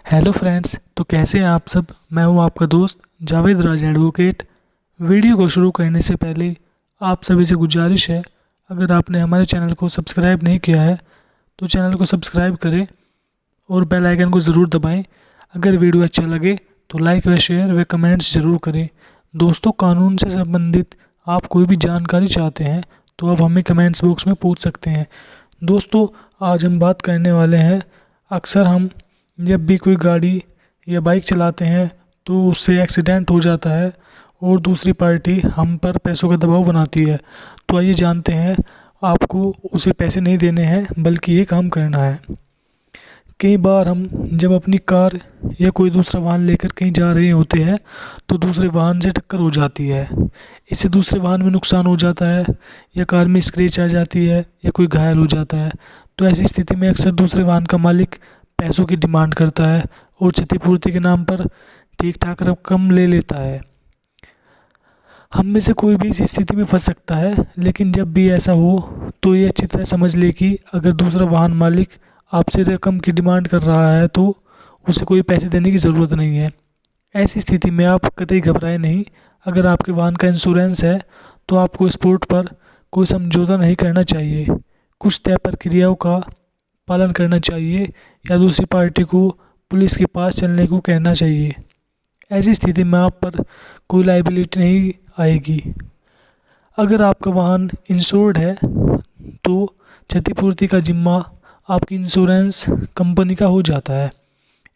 Hello friends, तो कैसे हैं आप सब। मैं हूं आपका दोस्त जावेद राज एडवोकेट। वीडियो को शुरू करने से पहले आप सभी से गुजारिश है, अगर आपने हमारे चैनल को सब्सक्राइब नहीं किया है तो चैनल को सब्सक्राइब करें और बेल आइकन को ज़रूर दबाएं। अगर वीडियो अच्छा लगे तो लाइक व शेयर व कमेंट्स ज़रूर करें। दोस्तों, कानून से संबंधित आप कोई भी जानकारी चाहते हैं तो आप हमें कमेंट्स बॉक्स में पूछ सकते हैं। दोस्तों, आज हम बात करने वाले हैं, अक्सर हम जब भी कोई गाड़ी या बाइक चलाते हैं तो उससे एक्सीडेंट हो जाता है और दूसरी पार्टी हम पर पैसों का दबाव बनाती है। तो आइए जानते हैं, आपको उसे पैसे नहीं देने हैं बल्कि ये काम करना है। कई बार हम जब अपनी कार या कोई दूसरा वाहन लेकर कहीं जा रहे होते हैं तो दूसरे वाहन से टक्कर हो जाती है। इससे दूसरे वाहन में नुकसान हो जाता है या कार में स्क्रैच आ जाती है या कोई घायल हो जाता है। तो ऐसी स्थिति में अक्सर दूसरे वाहन का मालिक पैसों की डिमांड करता है और क्षतिपूर्ति के नाम पर ठीक ठाक रकम ले लेता है। हम में से कोई भी इस स्थिति में फंस सकता है, लेकिन जब भी ऐसा हो तो ये अच्छी तरह समझ ले कि अगर दूसरा वाहन मालिक आपसे रकम की डिमांड कर रहा है तो उसे कोई पैसे देने की ज़रूरत नहीं है। ऐसी स्थिति में आप कतई घबराएं नहीं। अगर आपके वाहन का इंश्योरेंस है तो आपको स्पॉट पर कोई समझौता नहीं करना चाहिए। कुछ तय प्रक्रियाओं का पालन करना चाहिए या दूसरी पार्टी को पुलिस के पास चलने को कहना चाहिए। ऐसी स्थिति में आप पर कोई लायबिलिटी नहीं आएगी। अगर आपका वाहन इंश्योर्ड है तो क्षतिपूर्ति का जिम्मा आपकी इंश्योरेंस कंपनी का हो जाता है।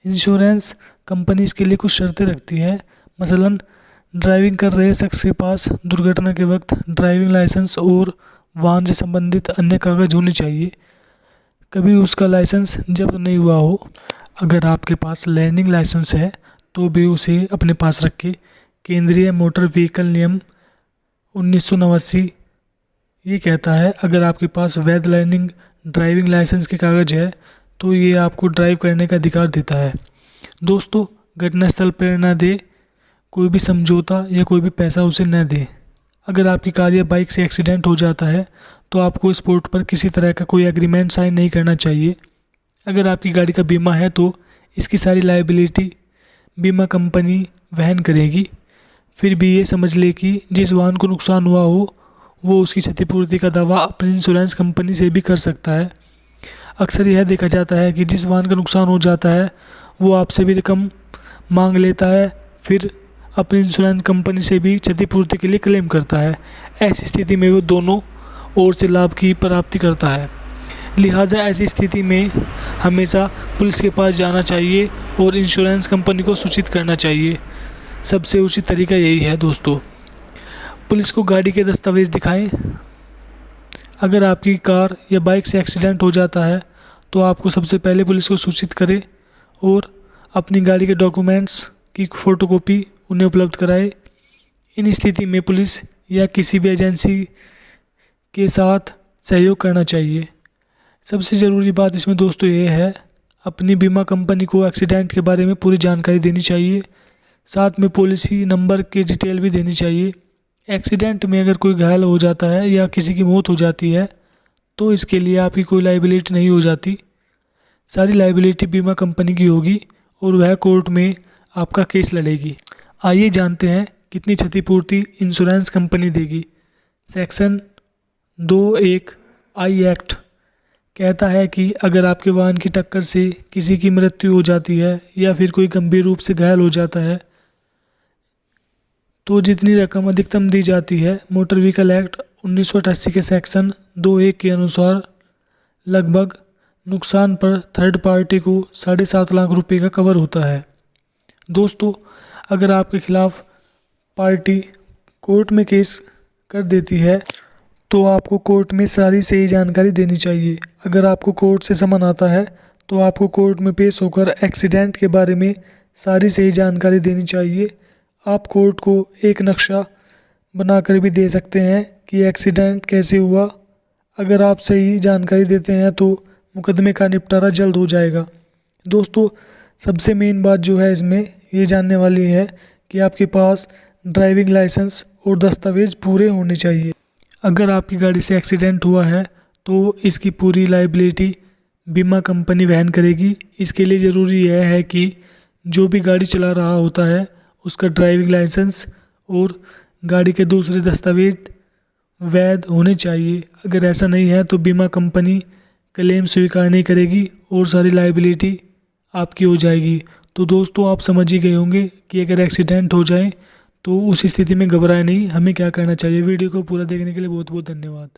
इंश्योरेंस कंपनी इसके लिए कुछ शर्तें रखती है। मसलन, ड्राइविंग कर रहे शख्स के पास दुर्घटना के वक्त ड्राइविंग लाइसेंस और वाहन से संबंधित अन्य कागज होने चाहिए। कभी उसका लाइसेंस जब्त नहीं हुआ हो। अगर आपके पास लर्निंग लाइसेंस है तो भी उसे अपने पास रखें। केंद्रीय मोटर व्हीकल नियम 1989 ये कहता है, अगर आपके पास वैध लर्निंग ड्राइविंग लाइसेंस के कागज़ है तो ये आपको ड्राइव करने का अधिकार देता है। दोस्तों, घटनास्थल पर न दे, कोई भी समझौता या कोई भी पैसा उसे न दे। अगर आपकी कार या बाइक से एक्सीडेंट हो जाता है तो आपको स्पॉट पर किसी तरह का कोई एग्रीमेंट साइन नहीं करना चाहिए। अगर आपकी गाड़ी का बीमा है तो इसकी सारी लायबिलिटी बीमा कंपनी वहन करेगी। फिर भी ये समझ ले कि जिस वाहन को नुकसान हुआ हो वो उसकी क्षतिपूर्ति का दावा अपनी इंश्योरेंस कंपनी से भी कर सकता है। अक्सर यह देखा जाता है कि जिस वाहन का नुकसान हो जाता है वो आपसे भी रकम मांग लेता है, फिर अपनी इंश्योरेंस कंपनी से भी क्षतिपूर्ति के लिए क्लेम करता है। ऐसी स्थिति में वो दोनों ओर से लाभ की प्राप्ति करता है। लिहाजा ऐसी स्थिति में हमेशा पुलिस के पास जाना चाहिए और इंश्योरेंस कंपनी को सूचित करना चाहिए। सबसे उचित तरीका यही है। दोस्तों, पुलिस को गाड़ी के दस्तावेज़ दिखाएं। अगर आपकी कार या बाइक से एक्सीडेंट हो जाता है तो आपको सबसे पहले पुलिस को सूचित करें और अपनी गाड़ी के डॉक्यूमेंट्स की फ़ोटोकॉपी उन्हें उपलब्ध कराए। इन स्थिति में पुलिस या किसी भी एजेंसी के साथ सहयोग करना चाहिए। सबसे ज़रूरी बात इसमें दोस्तों ये है, अपनी बीमा कंपनी को एक्सीडेंट के बारे में पूरी जानकारी देनी चाहिए। साथ में पॉलिसी नंबर की डिटेल भी देनी चाहिए। एक्सीडेंट में अगर कोई घायल हो जाता है या किसी की मौत हो जाती है तो इसके लिए आपकी कोई लायबिलिटी नहीं हो जाती। सारी लायबिलिटी बीमा कंपनी की होगी और वह कोर्ट में आपका केस लड़ेगी। आइए जानते हैं कितनी क्षतिपूर्ति इंश्योरेंस कंपनी देगी। सेक्शन 2(1) आई एक्ट कहता है कि अगर आपके वाहन की टक्कर से किसी की मृत्यु हो जाती है या फिर कोई गंभीर रूप से घायल हो जाता है तो जितनी रकम अधिकतम दी जाती है, मोटर व्हीकल एक्ट 1988 के सेक्शन 2(1) के अनुसार लगभग नुकसान पर थर्ड पार्टी को 7.5 लाख रुपए का कवर होता है। दोस्तों, अगर आपके खिलाफ पार्टी कोर्ट में केस कर देती है तो आपको कोर्ट में सारी सही जानकारी देनी चाहिए। अगर आपको कोर्ट से समन आता है तो आपको कोर्ट में पेश होकर एक्सीडेंट के बारे में सारी सही जानकारी देनी चाहिए। आप कोर्ट को एक नक्शा बनाकर भी दे सकते हैं कि एक्सीडेंट कैसे हुआ। अगर आप सही जानकारी देते हैं तो मुकदमे का निपटारा जल्द हो जाएगा। दोस्तों, सबसे मेन बात जो है इसमें ये जानने वाली है कि आपके पास ड्राइविंग लाइसेंस और दस्तावेज़ पूरे होने चाहिए। अगर आपकी गाड़ी से एक्सीडेंट हुआ है तो इसकी पूरी लायबिलिटी बीमा कंपनी वहन करेगी। इसके लिए ज़रूरी यह है कि जो भी गाड़ी चला रहा होता है उसका ड्राइविंग लाइसेंस और गाड़ी के दूसरे दस्तावेज वैध होने चाहिए। अगर ऐसा नहीं है तो बीमा कंपनी क्लेम स्वीकार नहीं करेगी और सारी लायबिलिटी आपकी हो जाएगी। तो दोस्तों, आप समझ ही गए होंगे कि अगर एक्सीडेंट हो जाए तो उस स्थिति में घबराए नहीं, हमें क्या करना चाहिए। वीडियो को पूरा देखने के लिए बहुत बहुत धन्यवाद।